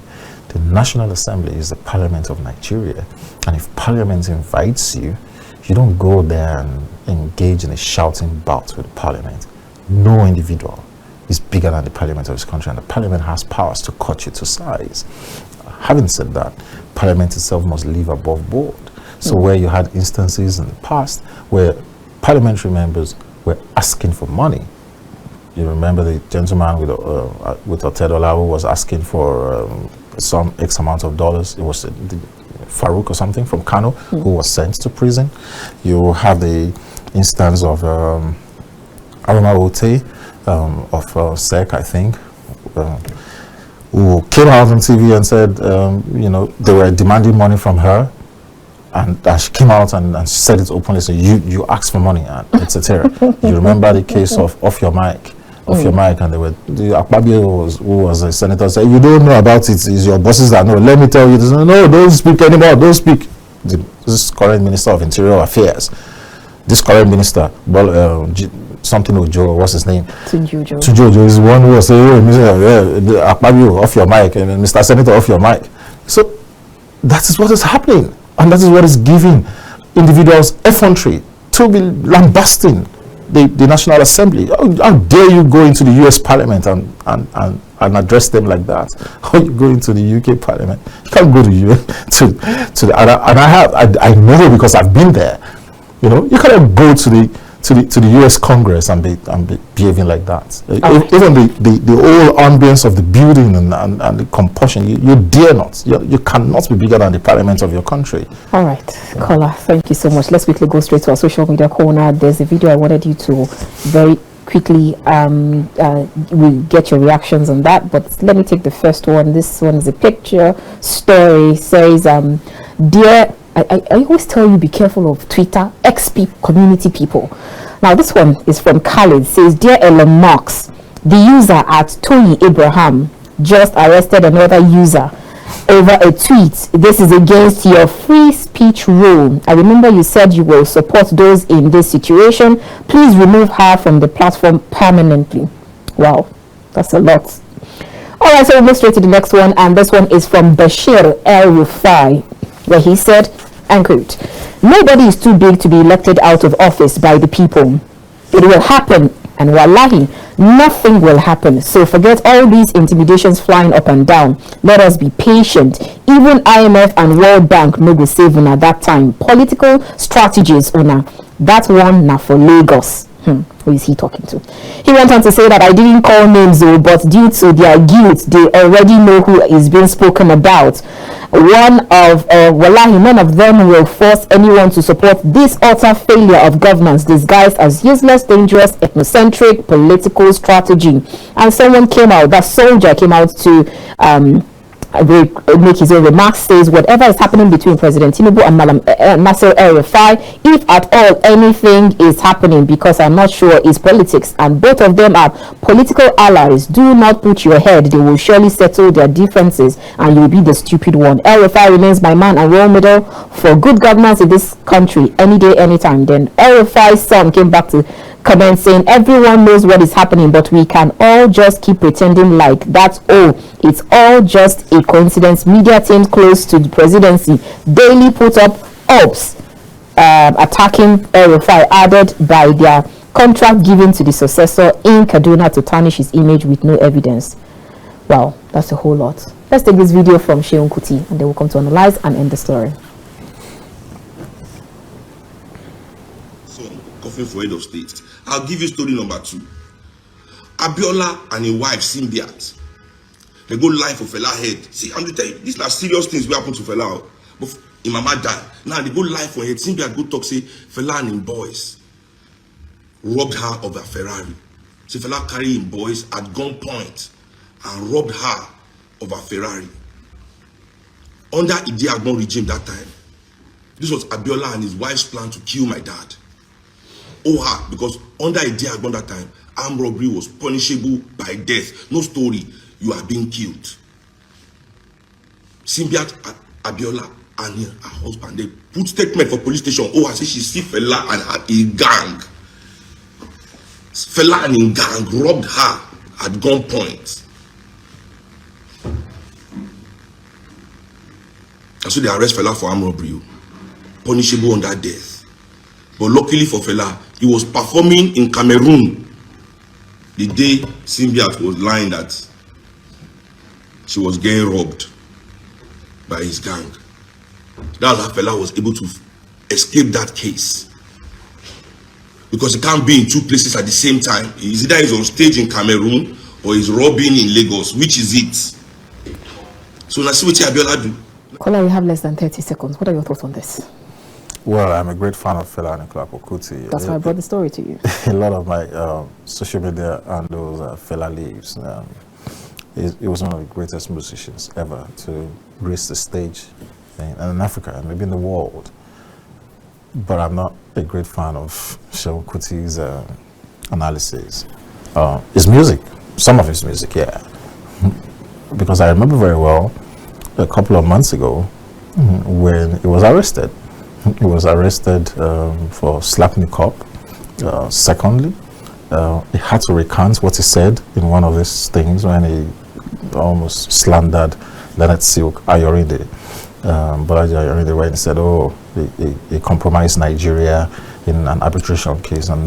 The National Assembly is the parliament of Nigeria. And if parliament invites you, you don't go there and engage in a shouting bout with parliament. No individual is bigger than the parliament of his country, and the parliament has powers to cut you to size. Having said that, parliament itself must live above board. So where you had instances in the past where parliamentary members were asking for money. You remember the gentleman with Otedola who was asking for some X amount of dollars. It was Farouk or something from Kano who was sent to prison. You have the instance of Aroma Ote of SEC, I think, who came out on TV and said, you know, they were demanding money from her. And she came out and said it openly. So you asked for money, and etc. You remember the case of Off Your Mic, and they were Akpabio who was a senator said, "You don't know about it. It's your bosses that know. Let me tell you this. No, don't speak anymore. Don't speak." This current Minister of Interior Affairs, this current minister, something Ojo, what's his name? Tujojo is one who was saying, "Oh, Akpabio, off your mic, and Mr. Senator, off your mic." So that is what is happening. And that is what is giving individuals effrontery to be lambasting the National Assembly. How dare you go into the US Parliament and address them like that? How you go into the UK Parliament? You can't go to the I know because I've been there. You know, you cannot go to the US Congress and be behaving like that. Even the whole ambience of the building and the compulsion, you dare not. You cannot be bigger than the parliament of your country. All right, Kola, thank you so much. Let's quickly go straight to our social media corner. There's a video I wanted you to very quickly we'll get your reactions on that, but let me take the first one. This one is a picture story. It says, dear, I always tell you, be careful of Twitter XP community people. Now this one is from Khalid. It says, dear Elon Musk, the user at Toyi Abraham just arrested another user over a tweet. This is against your free speech rule. I remember you said you will support those in this situation. Please remove her from the platform permanently. Wow, that's a lot. All right, so we'll move straight to the next one, and this one is from Bashir El Rufai, where he said, and quote, nobody is too big to be elected out of office by the people. It will happen, and wallahi, nothing will happen. So forget all these intimidations flying up and down. Let us be patient. Even IMF and World Bank no go save una that time. Political strategies una. That one na for Lagos. Who is he talking to? He went on to say that I didn't call names though, but due to their guilt, they already know who is being spoken about. Wallahi, none of them will force anyone to support this utter failure of governance disguised as useless, dangerous, ethnocentric political strategy. And someone came out, that soldier came out to make his own remarks. Says whatever is happening between President Tinubu and Nasser El-Rufai, if at all anything is happening, because I'm not sure, is politics, and both of them are political allies. Do not put your head. They will surely settle their differences and you will be the stupid one. El-Rufai remains my man and role model for good governance in this country any day, anytime. Then El-Rufai's son came back to comment saying everyone knows what is happening, but we can all just keep pretending like that's all. It's all just a coincidence. Media teams close to the presidency daily put up ops attacking El-Rufai, added by their contract given to the successor in Kaduna to tarnish his image with no evidence. Wow, that's a whole lot. Let's take this video from Sheun Kuti and then we'll come to analyze and end the story. For head of state. I'll give you story number 2. Abiola and his wife Simbiat, they go live for fella head. See, I'm telling you, these are serious things we happen to fella. But his mama died. Now they go live for head. Simbiat go talk say fella and him boys robbed her of a Ferrari. See, fella carry him boys at gunpoint and robbed her of a Ferrari. Under Idi Agbon regime that time, this was Abiola and his wife's plan to kill my dad. Because under a day around that time, armed robbery was punishable by death. No story, you are being killed. Simbiat Abiola and her husband, they put statement for police station. I say she see fella and a gang. Fela and his gang robbed her at gunpoint. And so they arrest Fela for armed robbery, punishable under death. But luckily for Fela, he was performing in Cameroon the day Simbiat was lying that she was getting robbed by his gang. That's how Fela was able to escape that case. Because he can't be in two places at the same time. It's either he's on stage in Cameroon or he's robbing in Lagos. Which is it? So now see what Abiola do. Kola, we have less than 30 seconds. What are your thoughts on this? Well, I'm a great fan of Fela Anikulapo Kuti. That's why I brought the story to you. A lot of my social media handles Fela lives. He was one of the greatest musicians ever to grace the stage in Africa and maybe in the world. But I'm not a great fan of Seun Kuti's analysis. His music, some of his music, yeah. Because I remember very well a couple of months ago when he was arrested. He was arrested for slapping the cop. Secondly, he had to recant what he said in one of these things when he almost slandered Leonard Silk Ayorinde. Bolaji Ayorinde, when he said, oh, he compromised Nigeria in an arbitration case, and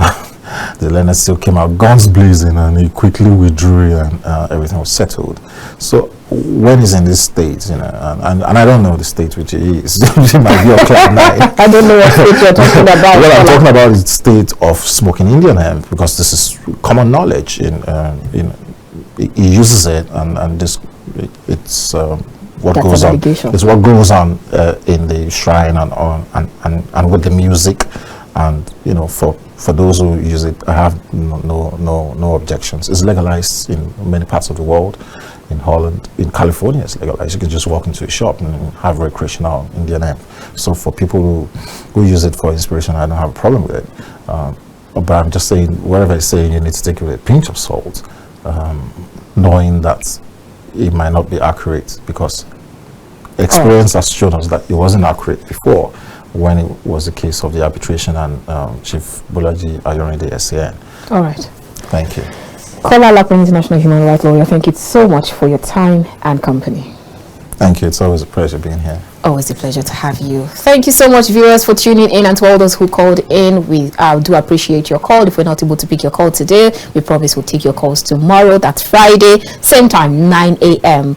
the Leonard Silk came out guns blazing, and he quickly withdrew, and everything was settled. So when he's in this state, you know, and I don't know the state which he is, he might be on cloud nine. I don't know what state you're talking about. What I'm talking about is the state of smoking Indian hemp, because this is common knowledge. He uses it, and this it's what That's goes on. allegation. It's what goes on in the shrine and with the music, and you know, for those who use it, I have no objections. It's legalized in many parts of the world. In Holland, in California, it's legalized. You can just walk into a shop and have recreational Indian hemp. So for people who use it for inspiration, I don't have a problem with it. But I'm just saying, whatever I say, you need to take it with a pinch of salt, knowing that it might not be accurate, because experience has shown us that it wasn't accurate before, when it was the case of the arbitration and Chief Bolaji Ayorinde SAN. All right. Thank you. Kola Alakpan, international human rights lawyer, thank you so much for your time and company. Thank you. It's always a pleasure being here. Always a pleasure to have you. Thank you so much, viewers, for tuning in, and to all those who called in. We do appreciate your call. If we're not able to pick your call today, we promise we'll take your calls tomorrow. That's Friday, same time, 9 a.m.